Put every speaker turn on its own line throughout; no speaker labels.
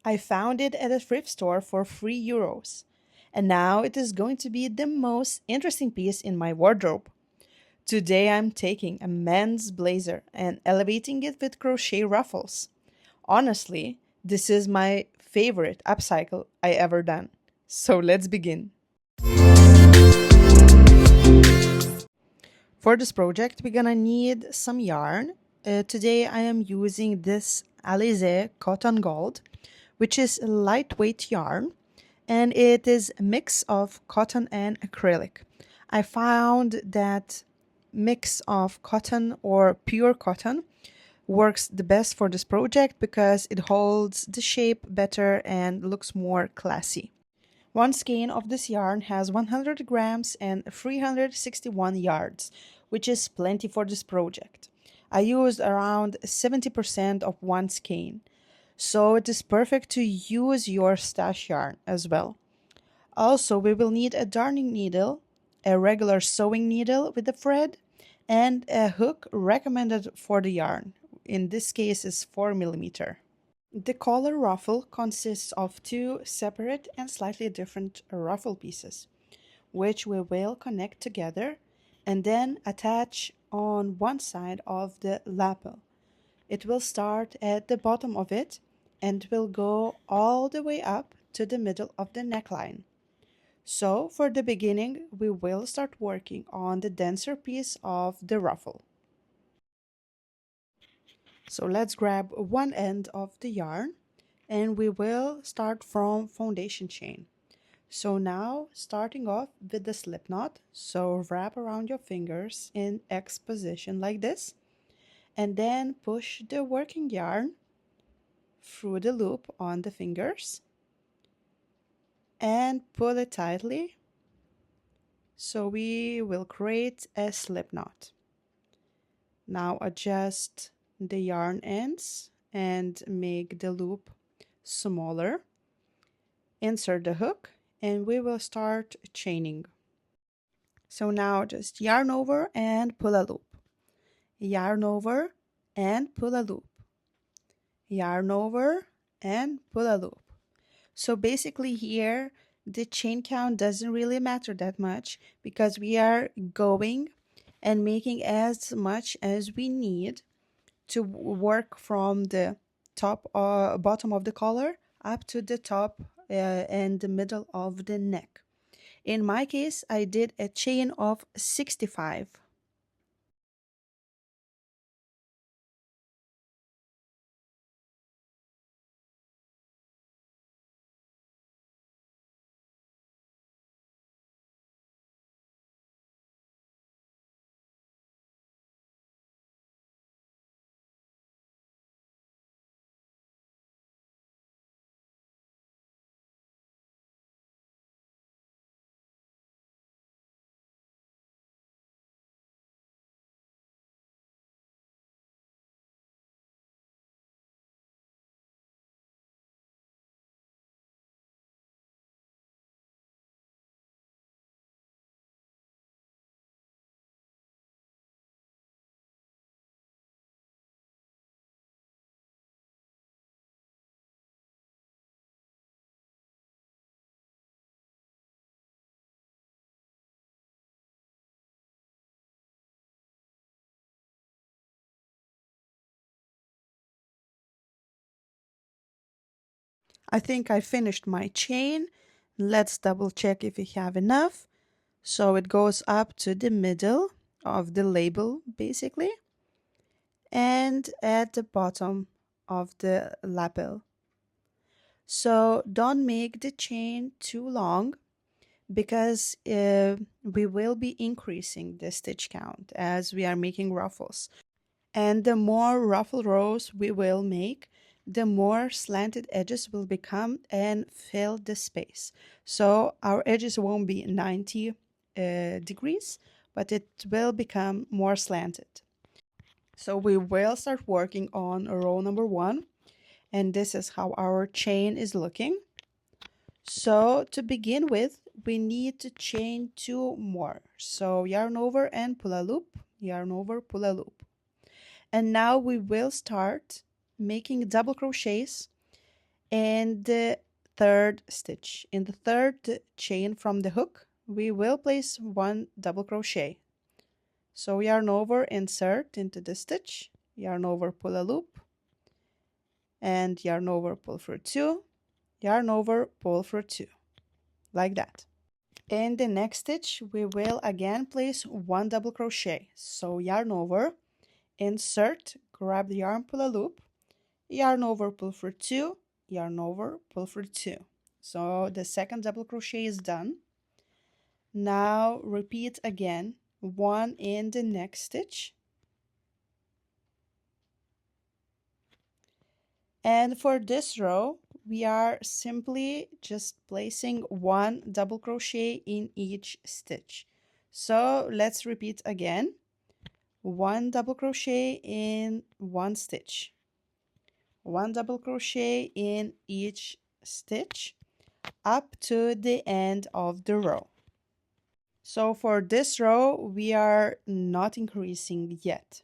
I found it at a thrift store for €3. And now it is going to be the most interesting piece in my wardrobe. Today I'm taking a men's blazer and elevating it with crochet ruffles. Honestly, this is my favorite upcycle I ever done. So let's begin. For this project, we're gonna need some yarn. Today I am using this Alize Cotton Gold, which is a lightweight yarn, and it is a mix of cotton and acrylic. I found that mix of cotton or pure cotton works the best for this project because it holds the shape better and looks more classy. One skein of this yarn has 100 grams and 361 yards, which is plenty for this project. I used around 70% of one skein, so it is perfect to use your stash yarn as well. Also, we will need a darning needle, a regular sewing needle with a thread, and a hook recommended for the yarn. In this case is 4 mm. The collar ruffle consists of two separate and slightly different ruffle pieces, which we will connect together and then attach on one side of the lapel. It will start at the bottom of it and will go all the way up to the middle of the neckline. So for the beginning, we will start working on the denser piece of the ruffle. So let's grab one end of the yarn and we will start from foundation chain. So now starting off with the slip knot, so wrap around your fingers in X position like this, and then push the working yarn through the loop on the fingers and pull it tightly so we will create a slip knot. Now adjust the yarn ends and make the loop smaller. Insert the hook and we will start chaining. So now just yarn over and pull a loop. Yarn over and pull a loop. Yarn over and pull a loop. So basically here the chain count doesn't really matter that much because we are going and making as much as we need to work from the top or bottom of the collar up to the top and the middle of the neck. In my case, I did a chain of 65. I think I finished my chain. Let's double check if we have enough. So it goes up to the middle of the label basically and at the bottom of the lapel. So don't make the chain too long because we will be increasing the stitch count as we are making ruffles. And the more ruffle rows we will make, the more slanted edges will become and fill the space. So our edges won't be 90 degrees, but it will become more slanted. So we will start working on row number 1, and this is how our chain is looking. So to begin with, we need to chain 2 more. So yarn over and pull a loop, yarn over, pull a loop. And now we will start making double crochets and the third stitch. In the third chain from the hook, we will place one double crochet. So yarn over, insert into the stitch, yarn over, pull a loop, and yarn over, pull through two, yarn over, pull through two, like that. In the next stitch, we will again place one double crochet. So yarn over, insert, grab the yarn, pull a loop, yarn over, pull through two, yarn over, pull through two. So the second double crochet is done. Now repeat again, one in the next stitch. And for this row, we are simply just placing one double crochet in each stitch. So let's repeat again. One double crochet in one stitch, one double crochet in each stitch up to the end of the row. So for this row, we are not increasing yet.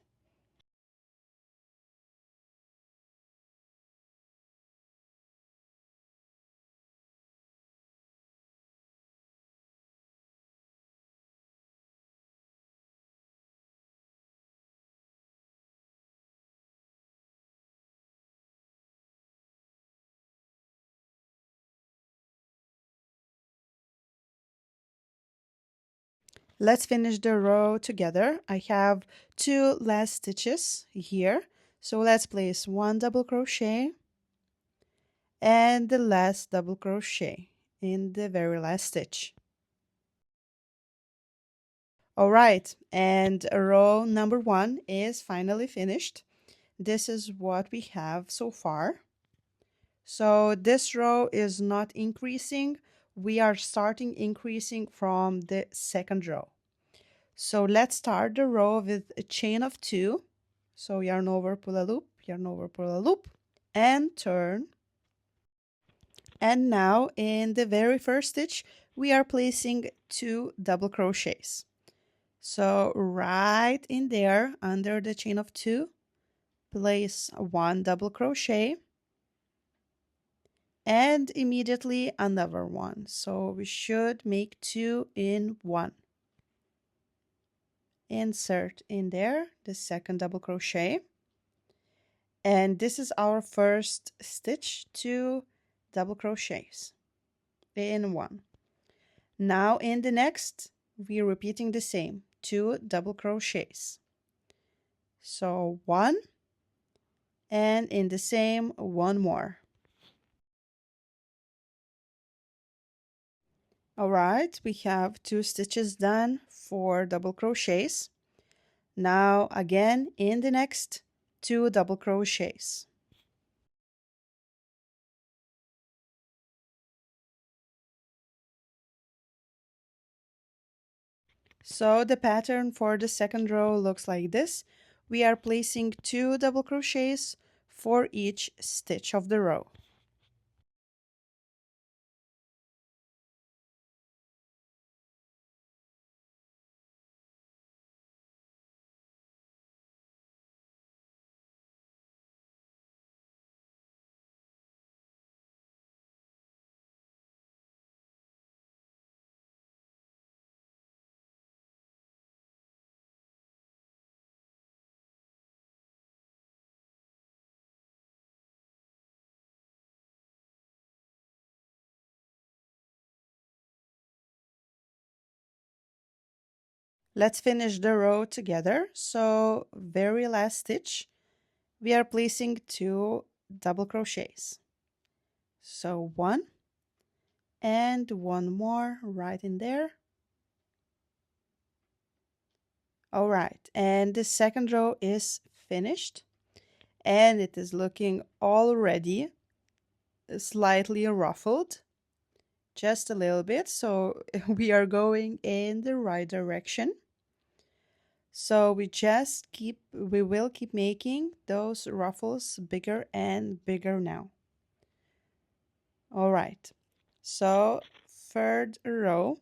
Let's finish the row together. I have two last stitches here. So let's place one double crochet and the last double crochet in the very last stitch. All right, and row number one is finally finished. This is what we have so far. So this row is not increasing. We are starting increasing from the second row. So let's start the row with a chain of two. So yarn over, pull a loop, yarn over, pull a loop, and turn. And now in the very first stitch, we are placing two double crochets. So right in there, under the chain of two, place one double crochet and immediately another one. So we should make two in one. Insert in there the second double crochet. And this is our first stitch, two double crochets in one. Now in the next, we're repeating the same, two double crochets. So one, and in the same, one more. All right, we have two stitches done for double crochets. Now again in the next, two double crochets. So the pattern for the second row looks like this. We are placing two double crochets for each stitch of the row. Let's finish the row together. So very last stitch, we are placing two double crochets. So one and one more right in there. All right, and the second row is finished and it is looking already slightly ruffled, just a little bit. So we are going in the right direction. So we will keep making those ruffles bigger and bigger now. All right, so third row,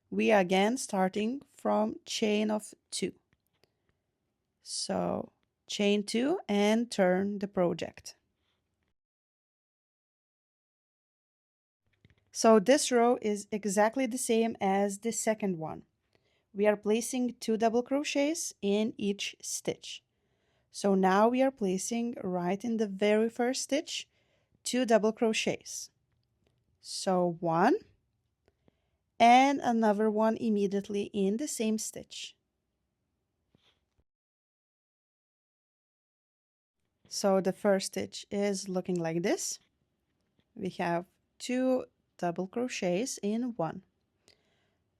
we again starting from chain of two. So chain two and turn the project. So this row is exactly the same as the second one. We are placing 2 double crochets in each stitch. So now we are placing right in the very first stitch 2 double crochets. So 1 and another one immediately in the same stitch. So the first stitch is looking like this. We have 2 double crochets in one.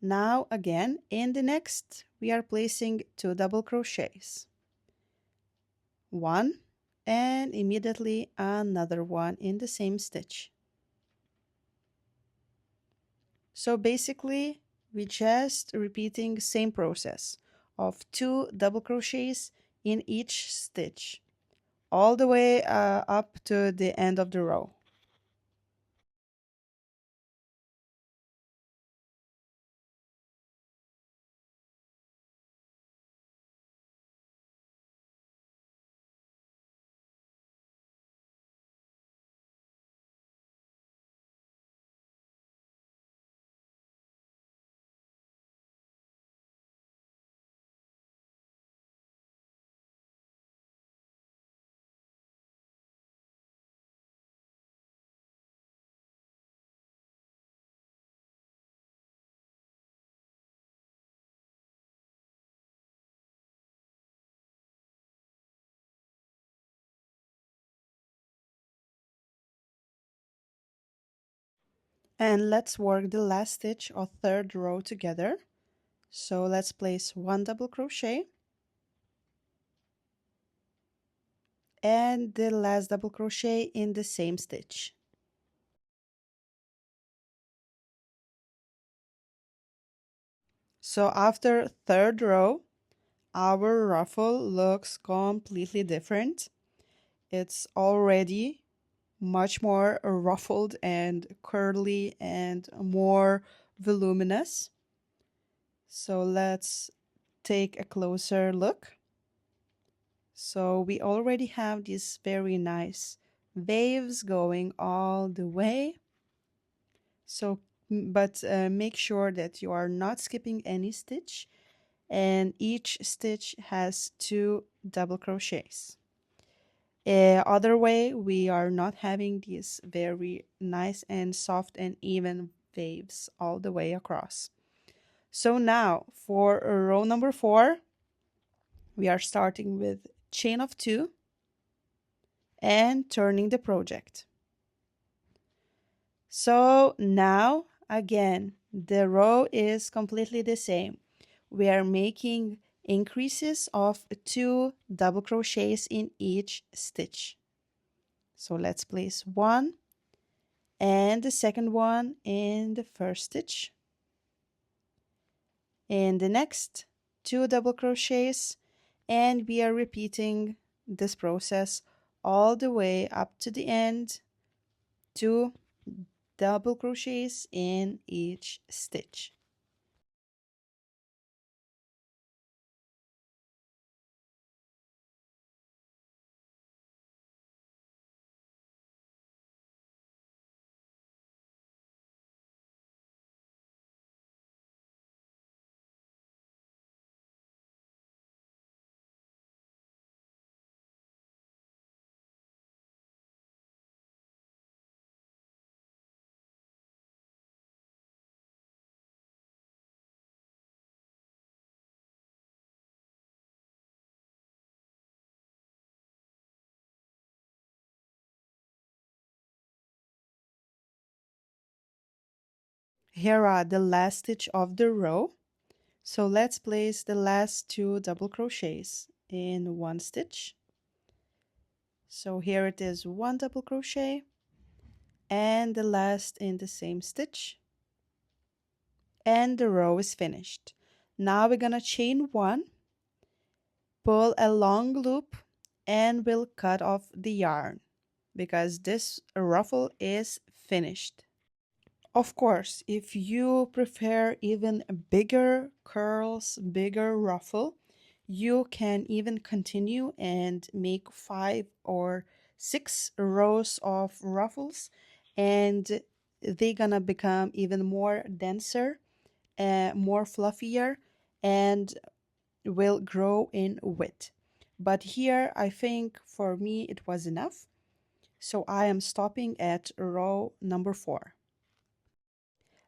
Now again in the next we are placing 2 double crochets. One and immediately another one in the same stitch. So basically we just repeating same process of 2 double crochets in each stitch all the way up to the end of the row. And let's work the last stitch of third row together. So let's place 1 double crochet and the last double crochet in the same stitch. So after third row, our ruffle looks completely different. It's already much more ruffled and curly and more voluminous. So let's take a closer look. So we already have these very nice waves going all the way. So, but make sure that you are not skipping any stitch, and each stitch has 2 double crochets. Other way, we are not having these very nice and soft and even waves all the way across. So now for row number 4, we are starting with chain of 2 and turning the project. So now again, the row is completely the same. We are making increases of 2 double crochets in each stitch. So let's place 1 and the second one in the first stitch. In the next, 2 double crochets, and we are repeating this process all the way up to the end, 2 double crochets in each stitch. Here are the last stitch of the row. So let's place the last 2 double crochets in one stitch. So here it is 1 double crochet and the last in the same stitch, and the row is finished. Now we're gonna chain 1, pull a long loop, and we'll cut off the yarn because this ruffle is finished. Of course, if you prefer even bigger curls, bigger ruffle, you can even continue and make 5 or 6 rows of ruffles, and they're gonna become even more denser, more fluffier, and will grow in width. But here, I think for me it was enough. So I am stopping at row number 4.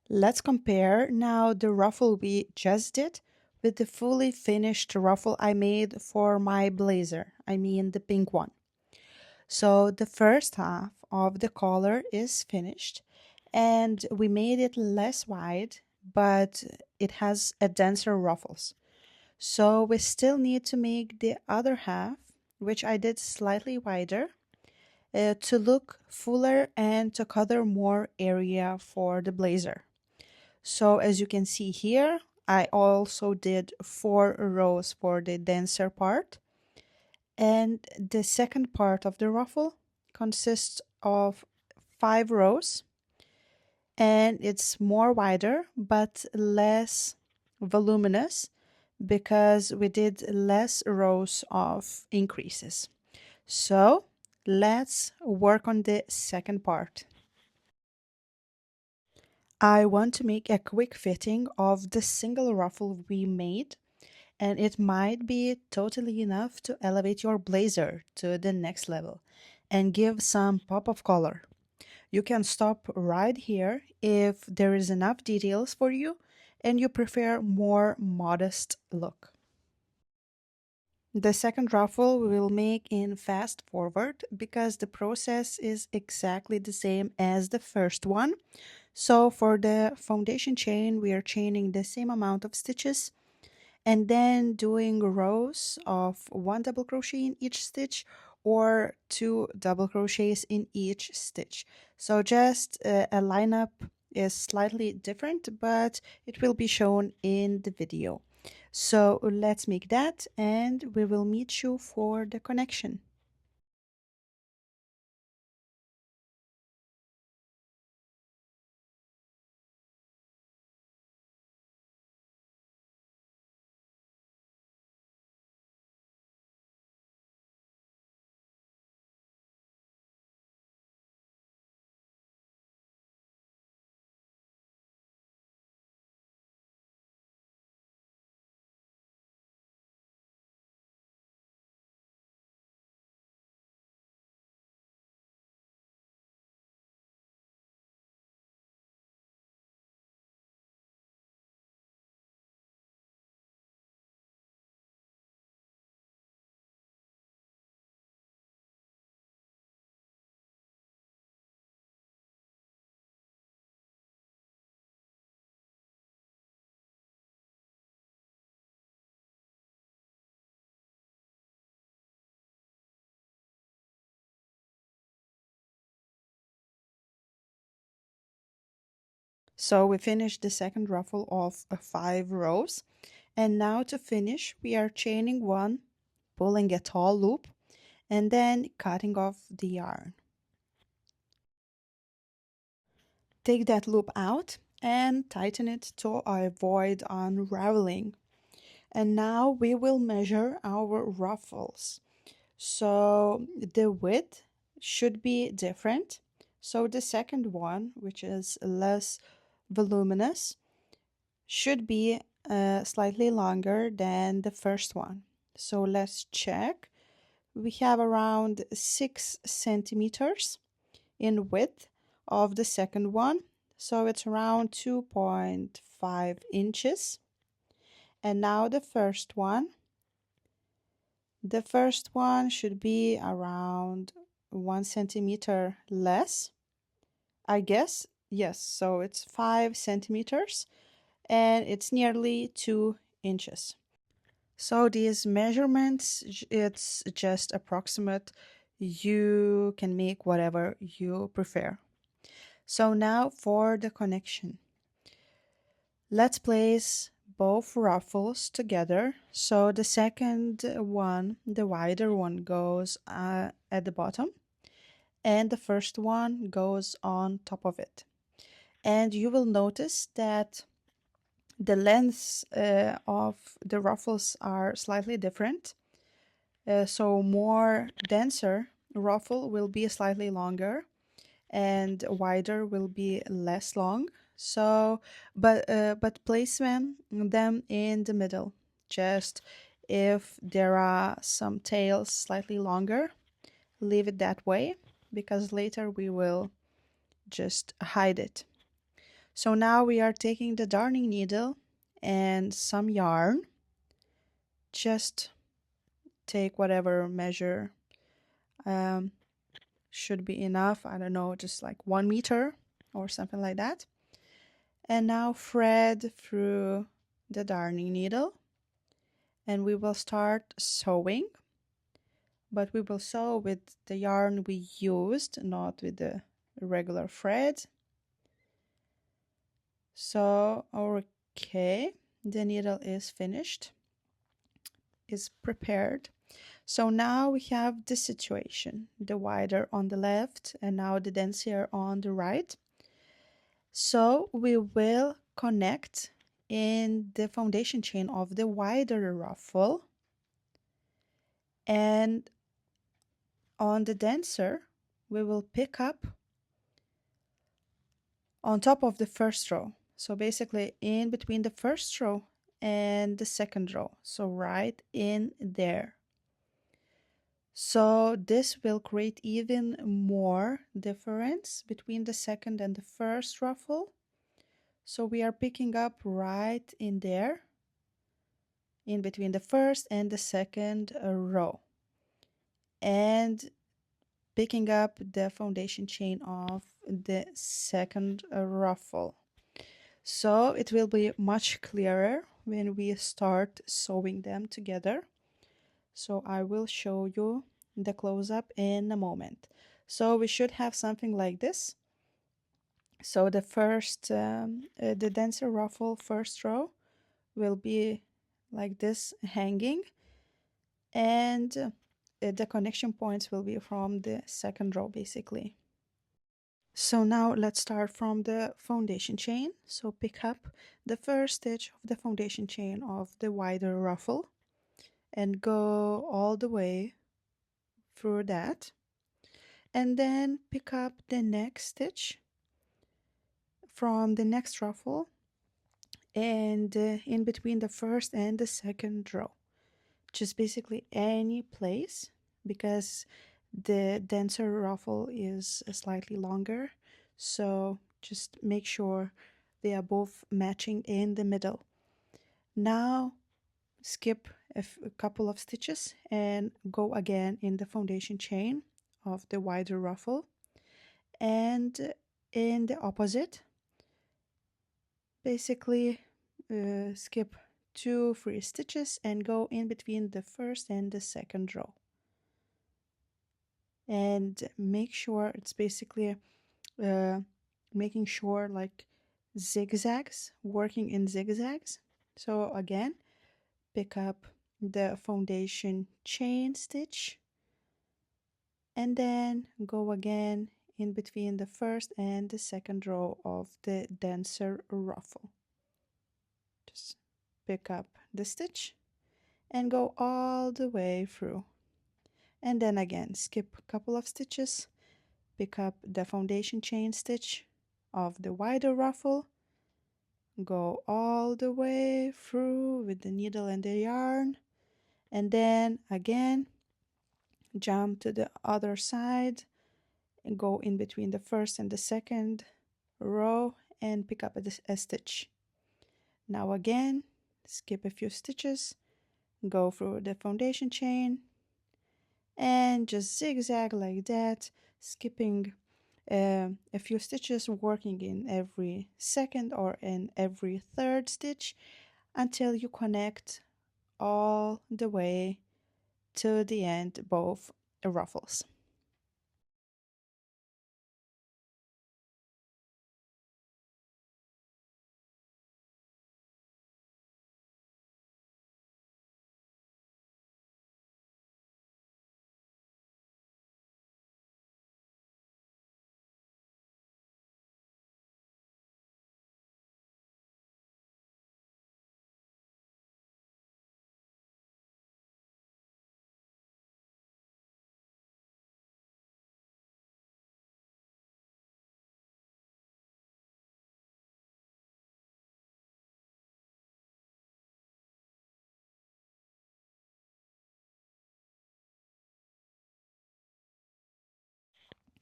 Let's compare now the ruffle we just did with the fully finished ruffle I made for my blazer. I mean the pink one. So the first half of the collar is finished and we made it less wide, but it has a denser ruffles. So we still need to make the other half, which I did slightly wider, to look fuller and to cover more area for the blazer. So as you can see here, I also did 4 rows for the denser part. And the second part of the ruffle consists of 5 rows, and it's more wider but less voluminous because we did less rows of increases. So let's work on the second part. I want to make a quick fitting of the single ruffle we made, and it might be totally enough to elevate your blazer to the next level and give some pop of color. You can stop right here if there is enough details for you and you prefer more modest look. The second ruffle we will make in fast forward because the process is exactly the same as the first one. So for the foundation chain, we are chaining the same amount of stitches and then doing rows of 1 double crochet in each stitch or 2 double crochets in each stitch. So just a lineup is slightly different, but it will be shown in the video. So let's make that and we will meet you for the connection. So we finished the second ruffle of 5 rows. And now to finish, we are chaining 1, pulling a tall loop, and then cutting off the yarn. Take that loop out and tighten it to avoid unraveling. And now we will measure our ruffles. So the width should be different. So the second one, which is less voluminous, should be slightly longer than the first one. So let's check. We have around 6 centimeters in width of the second one. So it's around 2.5 inches. And now the first one. The first one should be around 1 centimeter less, I guess. Yes, so it's 5 centimeters and it's nearly 2 inches. So these measurements, it's just approximate. You can make whatever you prefer. So now for the connection. Let's place both ruffles together. So the second one, the wider one, goes at the bottom and the first one goes on top of it. And you will notice that the lengths of the ruffles are slightly different. So more denser ruffle will be slightly longer and wider will be less long. So, but place them in the middle. Just if there are some tails slightly longer, leave it that way because later we will just hide it. So now we are taking the darning needle and some yarn. Just take whatever measure um, should be enough. I don't know, just like 1 meter or something like that. And now thread through the darning needle and we will start sewing. But we will sew with the yarn we used, not with the regular thread. So, okay, the needle is finished, is prepared. So now we have this situation, the wider on the left and now the denser on the right. So we will connect in the foundation chain of the wider ruffle, and on the denser we will pick up on top of the first row. So basically in between the first row and the second row. So right in there. So this will create even more difference between the second and the first ruffle. So we are picking up right in there, in between the first and the second row. And picking up the foundation chain of the second ruffle. So it will be much clearer when we start sewing them together. So I will show you the close-up in a moment. So we should have something like this. So the first, the denser ruffle first row will be like this hanging, and the connection points will be from the second row basically. So now let's start from the foundation chain. So pick up the first stitch of the foundation chain of the wider ruffle and go all the way through that. And then pick up the next stitch from the next ruffle and in between the first and the second row. Just basically any place because the denser ruffle is slightly longer. So just make sure they are both matching in the middle. Now skip a couple of stitches and go again in the foundation chain of the wider ruffle, and in the opposite basically skip 2-3 stitches and go in between the first and the second row, and make sure it's basically making sure like zigzags, working in zigzags. So again, pick up the foundation chain stitch and then go again in between the first and the second row of the denser ruffle. Just pick up the stitch and go all the way through, and then again skip a couple of stitches, pick up the foundation chain stitch of the wider ruffle, go all the way through with the needle and the yarn, and then again jump to the other side and go in between the first and the second row and pick up a stitch. Now again skip a few stitches, go through the foundation chain and just zigzag like that, skipping a few stitches, working in every second or in every third stitch until you connect all the way to the end both ruffles.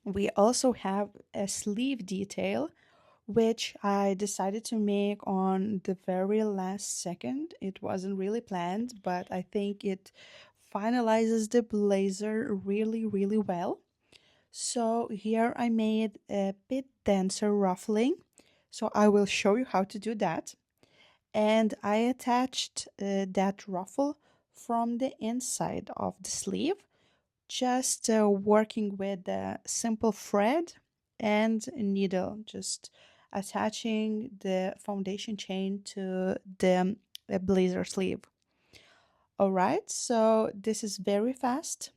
We also have a sleeve detail, which I decided to make on the very last second. It wasn't really planned, but I think it finalizes the blazer really, really well. So here I made a bit denser ruffling. So I will show you how to do that. And I attached that ruffle from the inside of the sleeve, just working with a simple thread and a needle, just attaching the foundation chain to the blazer sleeve. All right, so this is very fast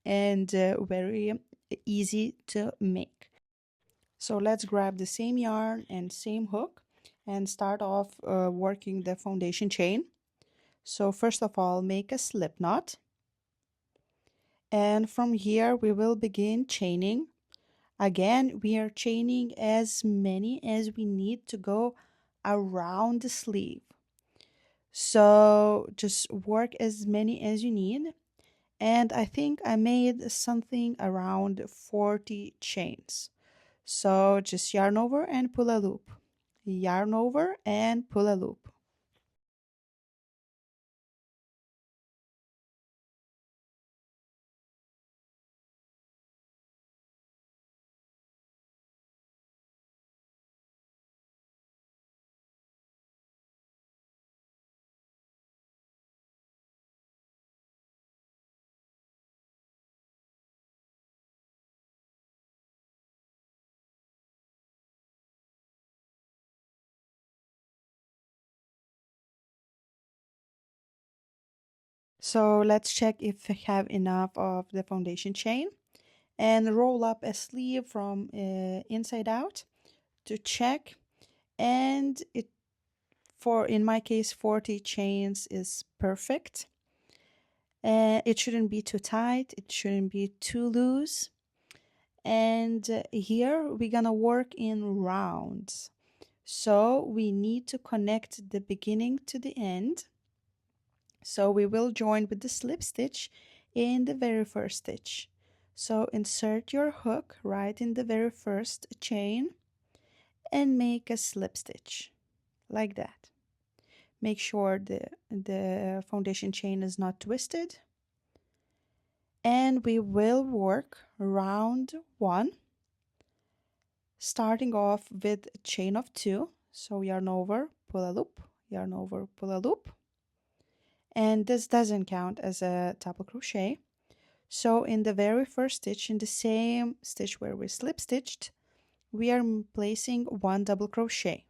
and very easy to make. So let's grab the same yarn and same hook and start off working the foundation chain. So first of all, make a slip knot. And from here, we will begin chaining. Again, we are chaining as many as we need to go around the sleeve. So just work as many as you need. And I think I made something around 40 chains. So just yarn over and pull a loop. Yarn over and pull a loop. So let's check if we have enough of the foundation chain and roll up a sleeve from inside out to check. And it, for in my case, 40 chains is perfect. It shouldn't be too tight, it shouldn't be too loose. And here we're gonna work in rounds. So we need to connect the beginning to the end. So we will join with the slip stitch in the very first stitch. So insert your hook right in the very first chain and make a slip stitch like that. Make sure the foundation chain is not twisted. And we will work round 1, starting off with a chain of 2. So yarn over, pull a loop, yarn over, pull a loop. And this doesn't count as a double crochet. So in the very first stitch, in the same stitch where we slip stitched, we are placing 1 double crochet.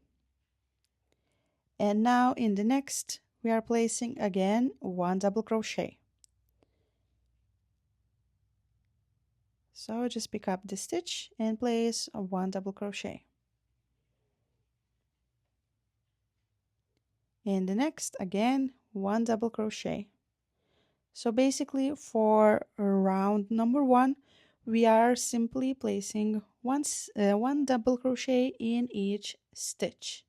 And now in the next, we are placing again 1 double crochet. So just pick up the stitch and place 1 double crochet. In the next, again, 1 double crochet. So basically for round number 1, we are simply placing one double crochet in each stitch.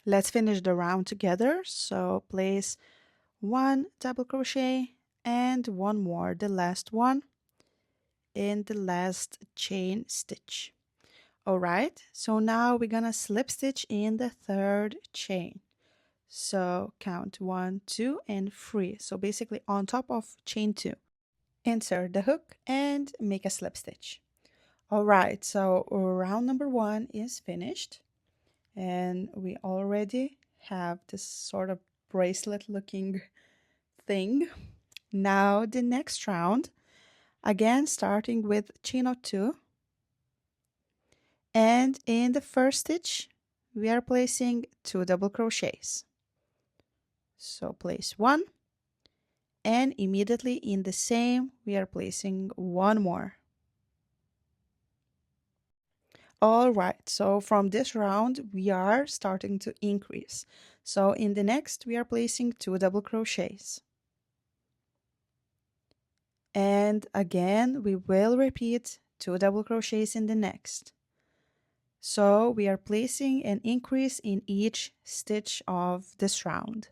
Let's finish the round together. So place 1 double crochet and 1 more, the last one, in the last chain stitch. All right, so now we're gonna slip stitch in the 3rd chain. So count 1, 2, and 3. So basically on top of chain 2. Insert the hook and make a slip stitch. All right, so round number 1 is finished. And we already have this sort of bracelet looking thing. Now the next round, again starting with chain of 2. And in the first stitch, we are placing 2 double crochets. So place 1 And immediately in the same, we are placing one more. All right, so from this round, we are starting to increase. So in the next, we are placing 2 double crochets. And again, we will repeat 2 double crochets in the next. So we are placing an increase in each stitch of this round.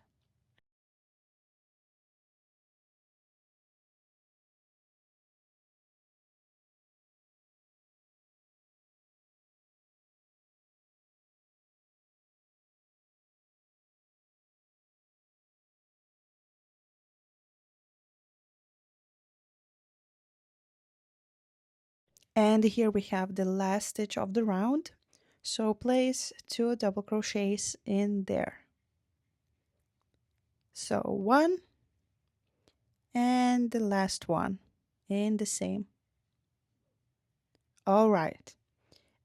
And here we have the last stitch of the round. So place 2 double crochets in there. So 1 and the last one in the same. All right.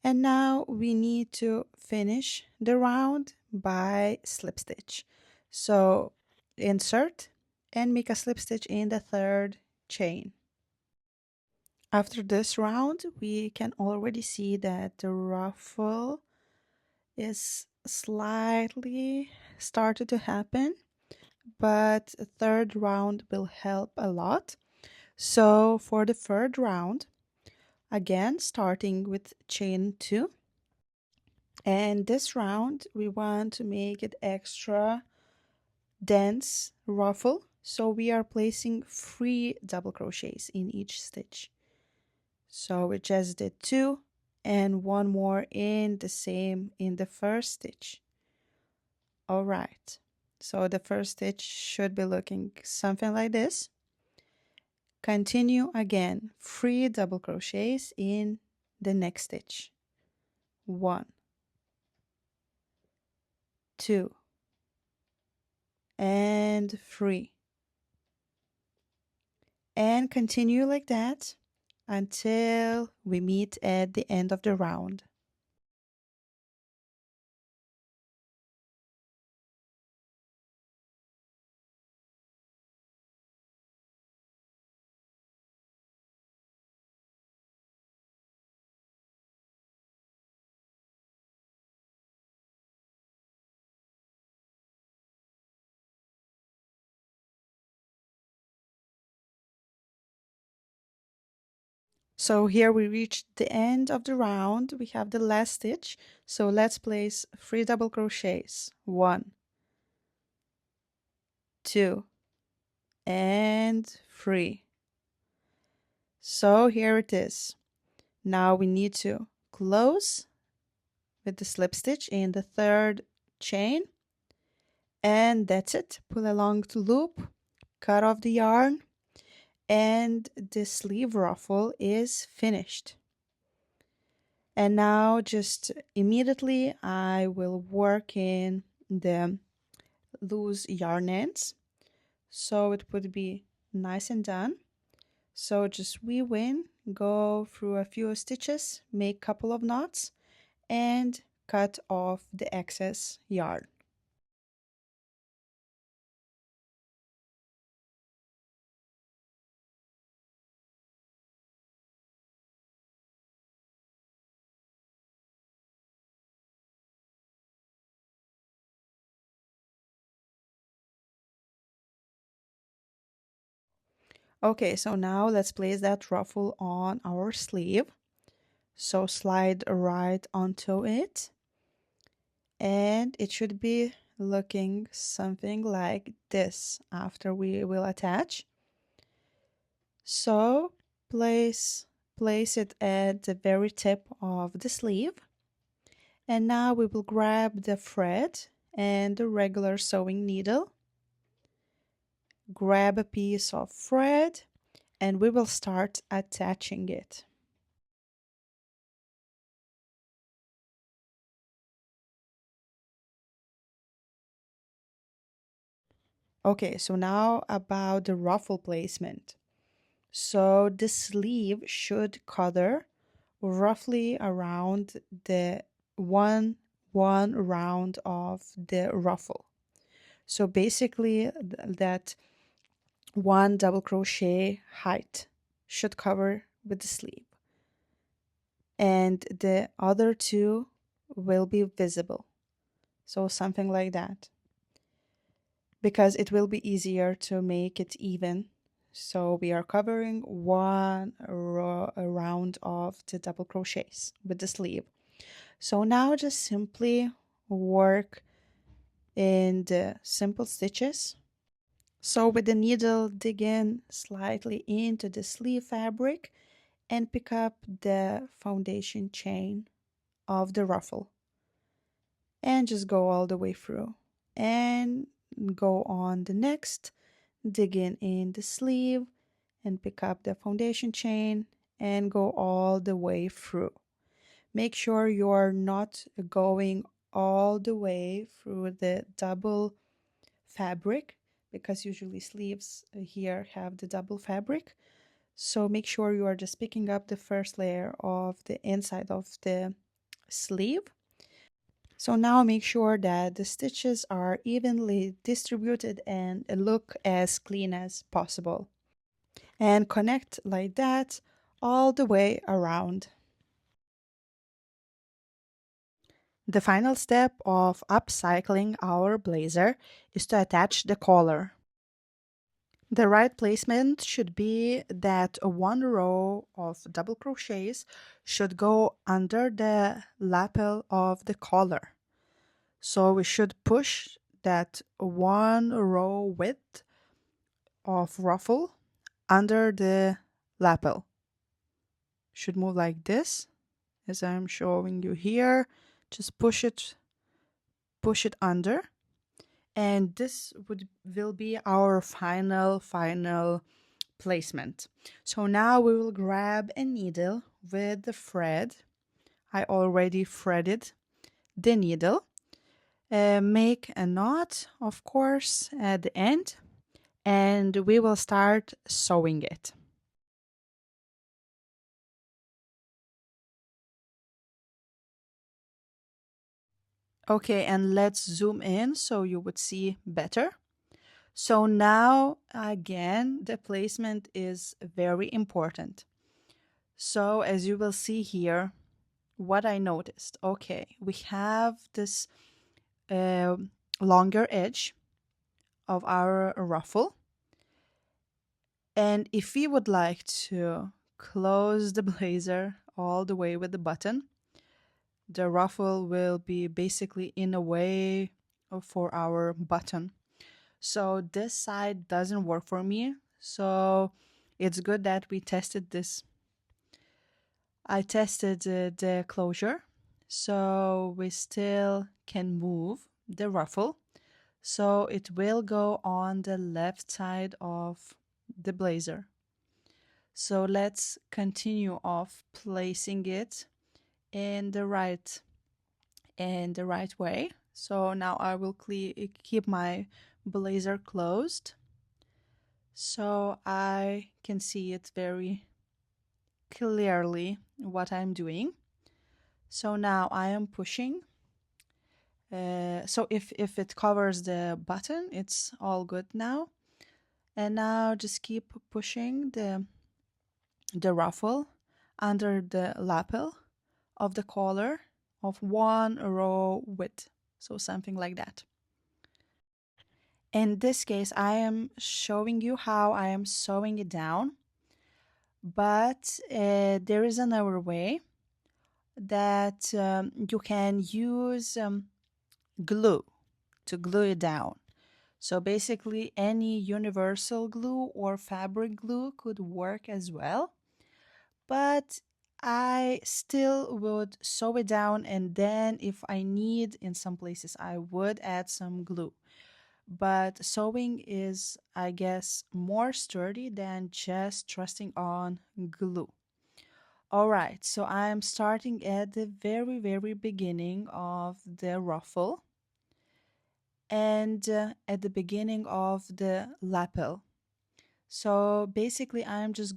And now we need to finish the round by slip stitch. So insert and make a slip stitch in the 3rd chain. After this round, we can already see that the ruffle is slightly started to happen, but a 3rd round will help a lot. So for the 3rd round, again starting with chain 2, and this round we want to make it extra dense ruffle, so we are placing 3 double crochets in each stitch. So we just did 2 and 1 more in the same in the 1st stitch. All right, so the 1st stitch should be looking something like this. Continue again, 3 double crochets in the next stitch. 1, 2, and 3. And continue like that until we meet at the end of the round. So here we reached the end of the round. We have the last stitch. So let's place 3 double crochets. 1, 2, and 3. So here it is. Now we need to close with the slip stitch in the 3rd chain. And that's it. Pull along the loop, cut off the yarn, and the sleeve ruffle is finished. And now just immediately I will work in the loose yarn ends, so it would be nice and done. So just weave in, go through a few stitches, make a couple of knots, and cut off the excess yarn. Okay, so now let's place that ruffle on our sleeve. So slide right onto it, and it should be looking something like this after we will attach. So place it at the very tip of the sleeve, and now we will grab the thread and the regular sewing needle, grab a piece of thread, and we will start attaching it. Okay, so now about the ruffle placement. So the sleeve should cover roughly around the one round of the ruffle. So basically that one double crochet height should cover with the sleeve, and the other two will be visible. So something like that, because it will be easier to make it even. So we are covering one round of the double crochets with the sleeve. So now just simply work in the simple stitches. So with the needle, dig in slightly into the sleeve fabric and pick up the foundation chain of the ruffle and just go all the way through and go on the next, dig in the sleeve and pick up the foundation chain and go all the way through. Make sure you're not going all the way through the double fabric, because usually sleeves here have the double fabric. So make sure you are just picking up the first layer of the inside of the sleeve. So now make sure that the stitches are evenly distributed and look as clean as possible. And connect like that all the way around. The final step of upcycling our blazer is to attach the collar. The right placement should be that one row of double crochets should go under the lapel of the collar. So we should push that one row width of ruffle under the lapel. Should move like this, as I'm showing you here. Just push it under, and this will be our final placement. So now we will grab a needle with the thread. I already threaded the needle. Make a knot, of course, at the end, and we will start sewing it. Okay, and let's zoom in so you would see better. So now, again, the placement is very important. So as you will see here, what I noticed, okay, we have this longer edge of our ruffle. And if we would like to close the blazer all the way with the button, the ruffle will be basically in a way for our button. So this side doesn't work for me. So it's good that we tested this. I tested the closure. So we still can move the ruffle. So it will go on the left side of the blazer. So let's continue off placing it in the right way. So now I will keep my blazer closed so I can see it very clearly what I'm doing. So now I am pushing. So if it covers the button, it's all good now. And now just keep pushing the ruffle under the lapel of the collar of one row width. So something like that. In this case, I am showing you how I am sewing it down, but there is another way that you can use glue to glue it down. So basically any universal glue or fabric glue could work as well, but I still would sew it down, and then if I need in some places I would add some glue. But sewing is, I guess, more sturdy than just trusting on glue. All right, so I'm starting at the very beginning of the ruffle and at the beginning of the lapel. So basically I'm just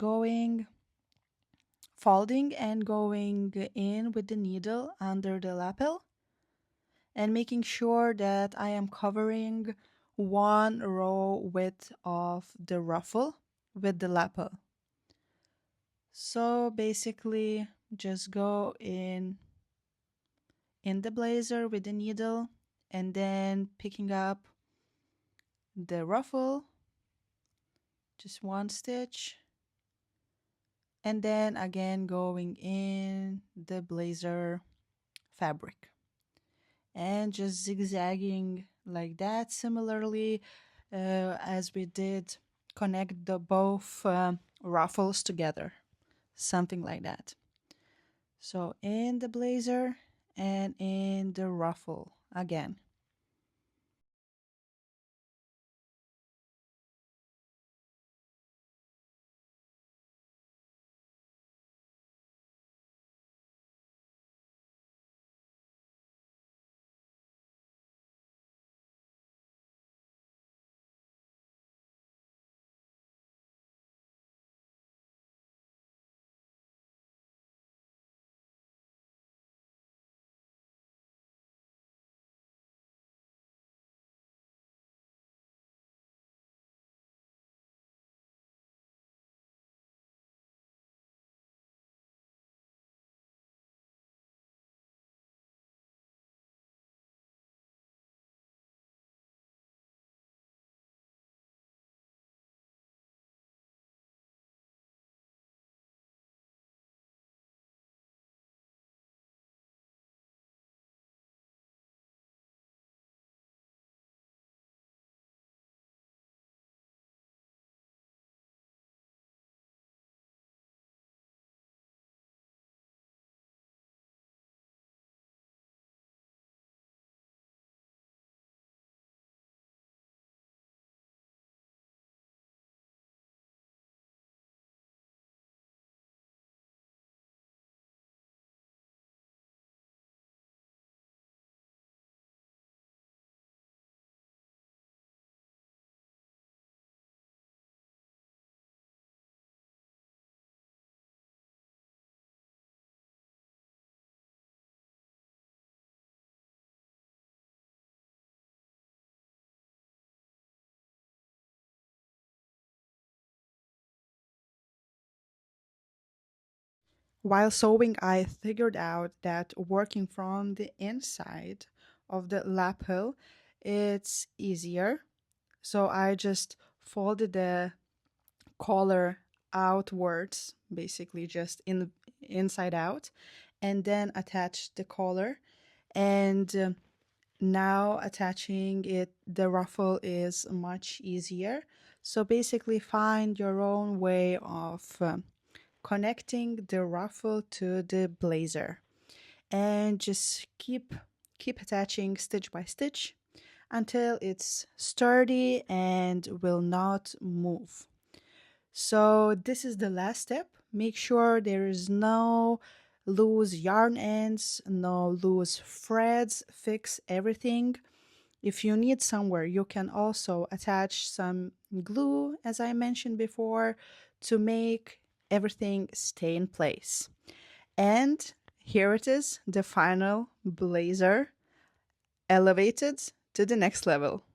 folding and going in with the needle under the lapel and making sure that I am covering one row width of the ruffle with the lapel. So basically just go in the blazer with the needle and then picking up the ruffle, just one stitch, and then again going in the blazer fabric and just zigzagging like that. Similarly, as we did, connect the both ruffles together, something like that. So in the blazer and in the ruffle again. While sewing, I figured out that working from the inside of the lapel, it's easier. So I just folded the collar outwards, basically just inside out, and then attached the collar. And now attaching it, the ruffle is much easier. So basically, find your own way of connecting the ruffle to the blazer, and just keep attaching stitch by stitch until it's sturdy and will not move. So this is the last step. Make sure there is no loose yarn ends, no loose threads. Fix everything. If you need somewhere, you can also attach some glue, as I mentioned before, to make everything stay in place. And here it is, the final blazer, elevated to the next level.